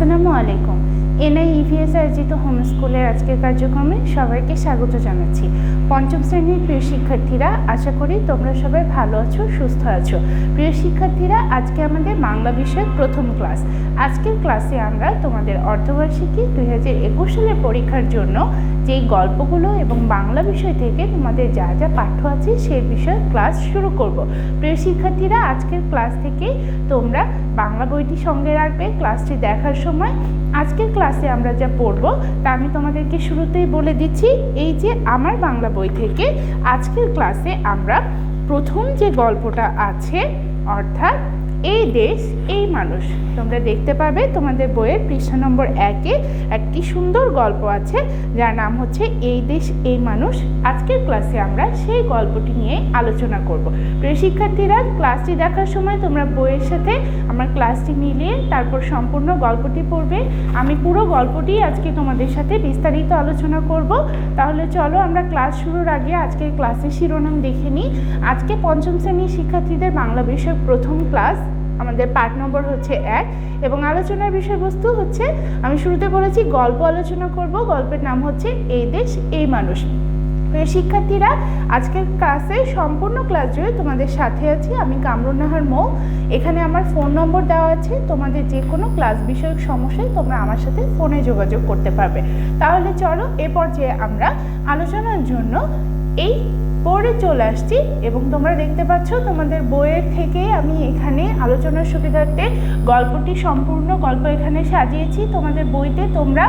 আসসালামু আলাইকুম। NI EVS আয়োজিত হোম স্কুলের আজকের কার্যক্রমে সবাইকে স্বাগত জানাচ্ছি। পঞ্চম শ্রেণীর প্রিয় শিক্ষার্থীরা, আশা করি তোমরা সবাই ভালো আছো, সুস্থ আছো। প্রিয় শিক্ষার্থীরা, আজকে আমাদের বাংলা বিষয়ের প্রথম ক্লাস। আজকের ক্লাসে আমরা তোমাদের অর্ধবার্ষিকী 2021 সালের পরীক্ষার জন্য যেই গল্পগুলো এবং বাংলা বিষয় থেকে তোমাদের যা যা পাঠ্য আছে সেই বিষয়ে ক্লাস শুরু করব। প্রিয় শিক্ষার্থীরা, আজকের ক্লাস থেকে তোমরা বাংলা বইটি সঙ্গে রাখবে ক্লাসটি দেখার সময়। আজকের ক্লাসে আমরা যা পড়ব তা আমি তোমাদেরকে শুরুতেই বলে দিচ্ছি। এই যে আমার বাংলা বই থেকে আজকের ক্লাসে আমরা প্রথম যে গল্পটা আছে, অর্থাৎ এই দেশ এই মানুষ, তোমরা দেখতে পাবে তোমাদের বইয়ের পৃষ্ঠা নম্বর 1-এ একটি সুন্দর গল্প আছে যার নাম হচ্ছে এই দেশ এই মানুষ। আজকের ক্লাসে আমরা সেই গল্পটি নিয়ে আলোচনা করব। প্রিয় শিক্ষার্থীরা, ক্লাসটি দেখার সময় তোমরা বইয়ের সাথে আমার ক্লাসটি মিলিয়ে তারপর সম্পূর্ণ গল্পটি পড়বে। আমি পুরো গল্পটি আজকে তোমাদের সাথে বিস্তারিত আলোচনা করব। তাহলে চলো আমরা ক্লাস শুরুর আগে আজকের ক্লাসের শিরোনাম দেখে নিই। আজকে পঞ্চম শ্রেণীর শিক্ষার্থীদের বাংলা বিষয়ের প্রথম ক্লাস, আমাদের পাঠ নম্বর হচ্ছে 1 এবং আলোচনার বিষয়বস্তু হচ্ছে, আমি শুরুতে বলেছি গল্প আলোচনা করব। গল্পের নাম হচ্ছে এই দেশ এই মানুষ। শিক্ষার্থীরা, আজকের ক্লাসে সম্পূর্ণ ক্লাস জুড়ে তোমাদের সাথে আছি আমি, কামরুন নাহার মৌ। এখানে আমার ফোন নম্বর দেওয়া আছে, তোমাদের যে কোনো ক্লাস বিষয়ক সমস্যায় তোমরা আমার সাথে ফোনে যোগাযোগ করতে পারবে। তাহলে চলো এ পর্যায়ে আমরা আলোচনার জন্য এই পড়ে চলে আসছি এবং তোমরা দেখতে পাচ্ছ তোমাদের বইয়ের থেকে আমি এখানে আলোচনার সুবিধার্থে গল্পটি সম্পূর্ণ গল্প এখানে সাজিয়েছি। তোমাদের বইতে তোমরা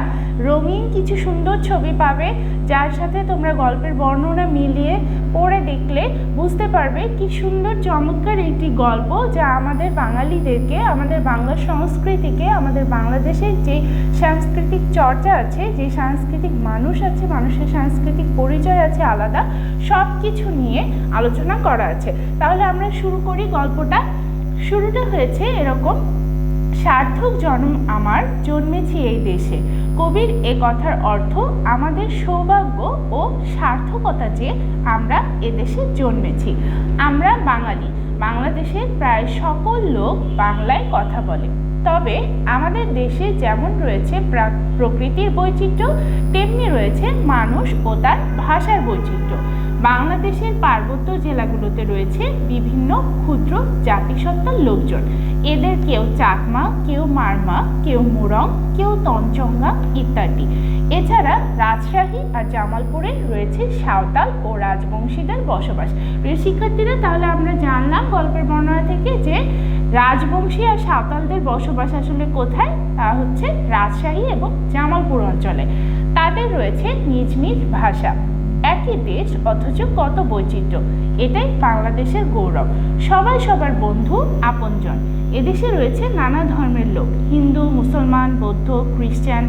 রঙিন কিছু সুন্দর ছবি পাবে, যার সাথে তোমরা গল্পের বর্ণনা মিলিয়ে পড়ে দেখলে বুঝতে পারবে কি সুন্দর চমৎকার একটি গল্প, যা আমাদের বাঙালিদেরকে, আমাদের বাংলা সংস্কৃতিকে, আমাদের বাংলাদেশের যে সাংস্কৃতিক চর্চা আছে, যে সাংস্কৃতিক মানুষ আছে, মানুষের সাংস্কৃতিক পরিচয় আছে আলাদা, সব কিছু নিয়ে আলোচনা করা আছে। তাহলে আমরা শুরু করি গল্পটা। শুরুটা হয়েছে এরকম: সার্থক জন্ম আমার, জন্মেছি এই দেশে। কবির এ কথার অর্থ আমাদের সৌভাগ্য ও সার্থকতা যে আমরা এদেশে জন্মেছি। আমরা বাঙালি, বাংলাদেশের প্রায় সকল লোক বাংলায় কথা বলে। তবে আমাদের দেশে যেমন রয়েছে প্রকৃতির বৈচিত্র্য, তেমনি রয়েছে মানুষ ও তার ভাষার বৈচিত্র্য। বাংলাদেশের পার্বত্য জেলাগুলোতে রয়েছে বিভিন্ন ক্ষুদ্র জাতিসত্তার লোকজন। এদের কেউ চাকমা, কেউ মারমা, কেউ মুরং, কেউ তঞ্চঙ্গা ইত্যাদি। এছাড়া রাজশাহী আর জামালপুরে রয়েছে সাঁওতাল ও রাজবংশীদের বসবাস। প্রিয় শিক্ষার্থীরা, তাহলে আমরা জানলাম গল্পের বর্ণনা থেকে যে রাজবংশী আর সাঁওতালদের বসবাস আসলে কোথায়, তা হচ্ছে রাজশাহী এবং জামালপুর অঞ্চলে। তাদের রয়েছে নিজ নিজ ভাষা। একই দেশ অথচ কত বৈচিত্র্য, এটাই বাংলাদেশের গৌরব। সবাই সবার বন্ধু, আপনজন। এদেশে রয়েছে নানা ধর্মের লোক, হিন্দু, মুসলমান, বৌদ্ধ, খ্রিস্টান,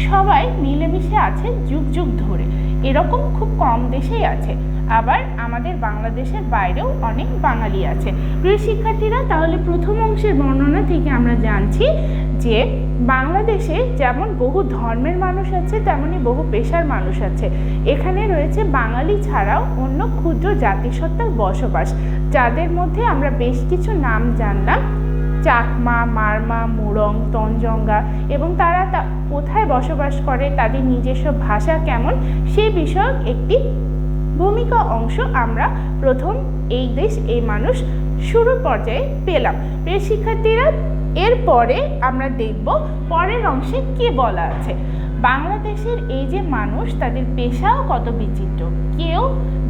সবাই মিলেমিশে আছে যুগ যুগ ধরে। এরকম খুব কম দেশেই আছে। আবার আমাদের বাংলাদেশের বাইরেও অনেক বাঙালি আছে। প্রিয় শিক্ষার্থীরা, তাহলে প্রথম অংশের বর্ণনা থেকে আমরা জানছি যে বাংলাদেশে যেমন বহু ধর্মের মানুষ আছে, তেমনি বহু পেশার মানুষ আছে। এখানে রয়েছে বাঙালি ছাড়াও অন্য ক্ষুদ্র জাতিসত্তার বসবাস, যাদের মধ্যে আমরা বেশ কিছু নাম জানলাম: চাকমা, মারমা, মুরং, তঞ্চঙ্গা, এবং তারা কোথায় বসবাস করে, তাদের নিজস্ব ভাষা কেমন, সেই বিষয়ক একটি ভূমিকা অংশ আমরা প্রথম এই দেশ এই মানুষ শুরুর পর্যায়ে পেলাম। প্রিয় শিক্ষার্থীরা, এরপরে আমরা দেখব পরের অংশে কি বলা আছে। বাংলাদেশের এই যে মানুষ, তাদের পেশাও কত বিচিত্র। কেউ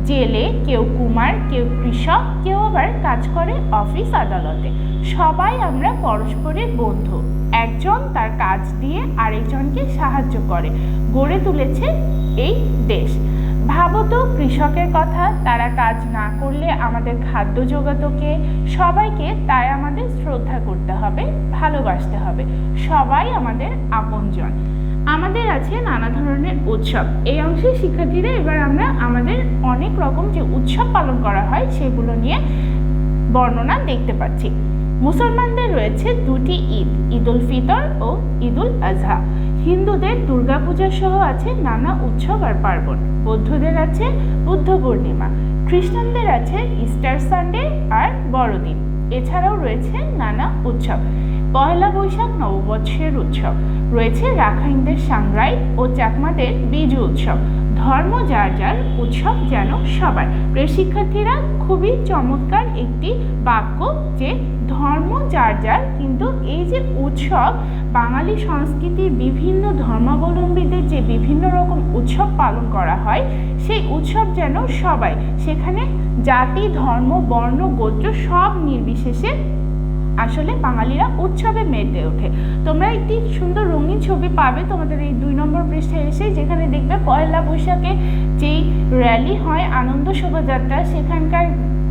জেলে, কেউ কুমার, কেউ কৃষক, কেউ আবার কাজ করে অফিস আদালতে। সবাই আমরা পরস্পরের বন্ধু। একজন তার কাজ দিয়ে আরেকজনকে সাহায্য করে গড়ে তুলেছে এই দেশ। ভাবো তো কৃষকের কথা, তারা কাজ না করলে আমাদের খাদ্য জোগাতো কে? সবাইকে তাই আমাদের শ্রদ্ধা করতে হবে, ভালোবাসতে হবে। সবাই আমাদের আপনজন। আমাদের আছে নানা ধরনের উৎসব। এই অংশে শিক্ষার্থীরা এবার আমরা আমাদের অনেক রকম যে উৎসব পালন করা হয় সেগুলো নিয়ে বর্ণনা দেখতে পাচ্ছি। মুসলমানদের রয়েছে দুটি ঈদ, ঈদ উল ফিতর ও ঈদ উল আজহা। হিন্দুদের দুর্গাপূজা সহ আছে নানা উৎসব আর পার্বণ। বৌদ্ধদের আছে বুদ্ধ পূর্ণিমা। খ্রিস্টানদের আছে ইস্টার সানডে আর বড়দিন। এছাড়াও রয়েছে নানা উৎসব। পয়লা বৈশাখ নববর্ষের উৎসব, রয়েছে রাখাইনদের সাংরাই ও চাকমাদের বিজু উৎসব। ধর্ম যার যার, উৎসব যেন সবার। প্রিয় শিক্ষার্থীরা, খুবই চমৎকার একটি বাক্য যে ধর্ম যার যার, কিন্তু এই যে উৎসব, বাঙালি সংস্কৃতির বিভিন্ন ধর্মাবলম্বীদের যে বিভিন্ন রকম উৎসব পালন করা হয়, সেই উৎসব যেন সবাই, সেখানে জাতি, ধর্ম, বর্ণ, গোত্র সব নির্বিশেষে আসলে বাঙালিরা উৎসবে মেতে ওঠে। তোমরা একটি সুন্দর রঙিন ছবি পাবে তোমাদের এই 2 নম্বর পৃষ্ঠায় এসে, যেখানে দেখবে পয়লা বৈশাখে যেই র্যালি হয়, আনন্দ শোভাযাত্রা, সেখানকার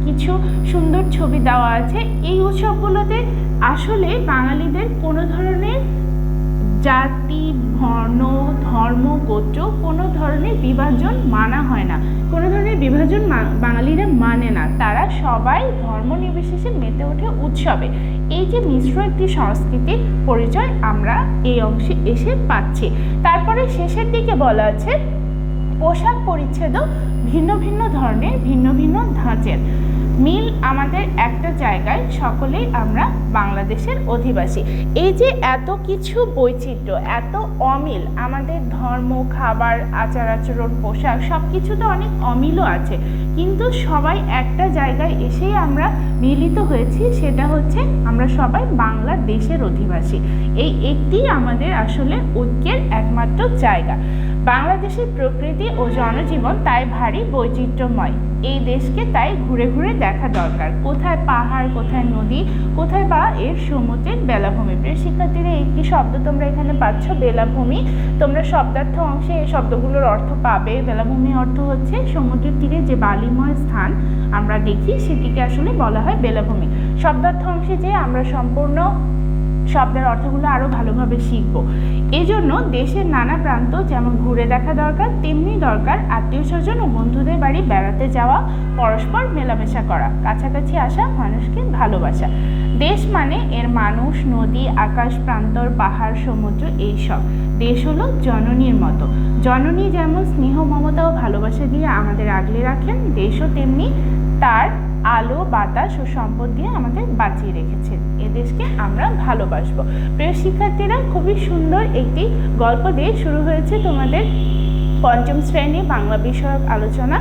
কিছু সুন্দর ছবি দেওয়া আছে। এই উৎসবগুলোতে আসলে বাঙালিদের কোনো ধরনের জাতি, বর্ণ, ধর্ম, গোত্র কোনো ধরনের বিভাজন মানা হয় না, কোনো ধরনের বিভাজন বাঙালিরা মানে না। তারা সবাই ধর্ম নির্বিশেষে মেতে ওঠে উৎসবে। এই যে মিশ্র একটি সংস্কৃতির পরিচয় আমরা এই অংশে এসে পাচ্ছি। তারপরে শেষের দিকে বলা আছে পোশাক পরিচ্ছদও ভিন্ন ভিন্ন ধরনের, ভিন্ন ভিন্ন ধাঁচের, মিল আমাদের একটা জায়গায়, সকলেই আমরা বাংলাদেশের অধিবাসী। এই যে এত কিছু বৈচিত্র্য, এত অমিল, আমাদের ধর্ম, খাবার, আচার আচরণ, পোশাক সব কিছুতে অনেক অমিলও আছে, কিন্তু সবাই একটা জায়গায় এসেই আমরা মিলিত হয়েছি, সেটা হচ্ছে আমরা সবাই বাংলাদেশের অধিবাসী। এই একটি আমাদের আসলে ঐক্যের একমাত্র জায়গা। বাংলাদেশের প্রকৃতি ও জনজীবন তাই ভারী বৈচিত্র্যময়। এই দেশকে তাই ঘুরে ঘুরে দেখা দরকার। কোথায় পাহাড়, কোথায় নদী, কোথায় বা এর সমুদ্রের বেলাভূমি। প্রিয় শিক্ষার্থীরা, একটি শব্দ তোমরা এখানে পাচ্ছ, বেলাভূমি। তোমরা শব্দার্থ অংশে এই শব্দগুলোর অর্থ পাবে। বেলাভূমি অর্থ হচ্ছে সমুদ্রের তীরে যে বালিময় স্থান আমরা দেখি, সেটিকে আসলে বলা হয় বেলাভূমি। শব্দার্থ অংশে যে আমরা সম্পূর্ণ শব্দের অর্থগুলো আরো ভালোভাবে শিখবো। এই জন্য দেশের নানা প্রান্ত যেমন ঘুরে দেখা দরকার, তেমনি দরকার আত্মীয় স্বজন ও বন্ধুদের বাড়ি বেড়াতে যাওয়া, পরস্পর মেলামেশা করা, কাছাকাছি আসা, মানুষকে ভালোবাসা। দেশ মানে এর মানুষ, নদী, আকাশ, প্রান্তর, পাহাড়, সমুদ্র, এইসব। দেশ হলো জননীর মতো। জননী যেমন স্নেহ, মমতা ও ভালোবাসা দিয়ে আমাদের আগলে রাখেন, দেশও তেমনি তার আলো, বাতাস ও সম্পদ দিয়ে আমাদের বাঁচিয়ে রেখেছেন। এ দেশকে আমরা ভালোবাসবো। প্রিয় শিক্ষার্থীরা, খুবই সুন্দর একটি গল্প দিয়ে শুরু হয়েছে তোমাদের 5ম শ্রেণী বাংলা বিষয়ক আলোচনা,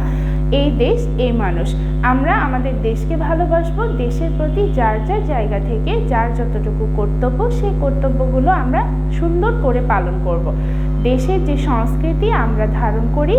এই দেশ এই মানুষ। আমরা আমাদের দেশকে ভালোবাসবো। দেশের প্রতি যার যার জায়গা থেকে যার যতটুকু কর্তব্য, সেই কর্তব্যগুলো আমরা সুন্দর করে পালন করব। দেশের যে সংস্কৃতি আমরা ধারণ করি,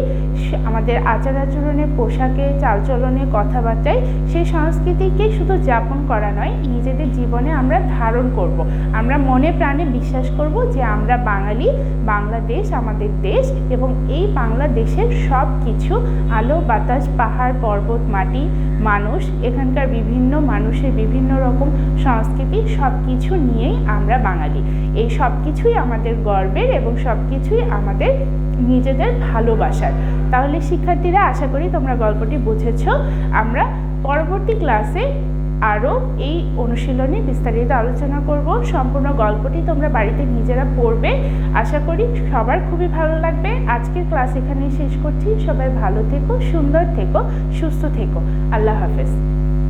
আমাদের আচার আচরণে, পোশাকে, চালচলনে, কথাবার্তায়, সেই সংস্কৃতিকে শুধু যাপন করা নয়, নিজেদের জীবনে আমরা ধারণ করব। আমরা মনে প্রাণে বিশ্বাস করব যে আমরা বাঙালি, বাংলাদেশ আমাদের দেশ, এবং এই বাংলাদেশের সব কিছু, আলো, বাতাস, পাহাড়, পর্বত, মাটি, মানুষ, এখানকার বিভিন্ন মানুষের বিভিন্ন রকম সংস্কৃতি, সব কিছু নিয়েই আমরা বাঙালি। এই সব কিছুই আমাদের গর্বের এবং সব কিছুই আমাদের নিজেদের ভালোবাসার। তাহলে শিক্ষার্থীরা, আশা করি তোমরা গল্পটি বুঝেছো। আমরা পরবর্তী ক্লাসে আরও এই অনুশীলনে বিস্তারিত আলোচনা করব। সম্পূর্ণ গল্পটি তোমরা বাড়িতে নিজেরা পড়বে। আশা করি সবার খুবই ভালো লাগবে। আজকের ক্লাস এখানেই শেষ করছি। সবাই ভালো থেকো, সুন্দর থেকো, সুস্থ থেকো। আল্লাহ হাফেজ।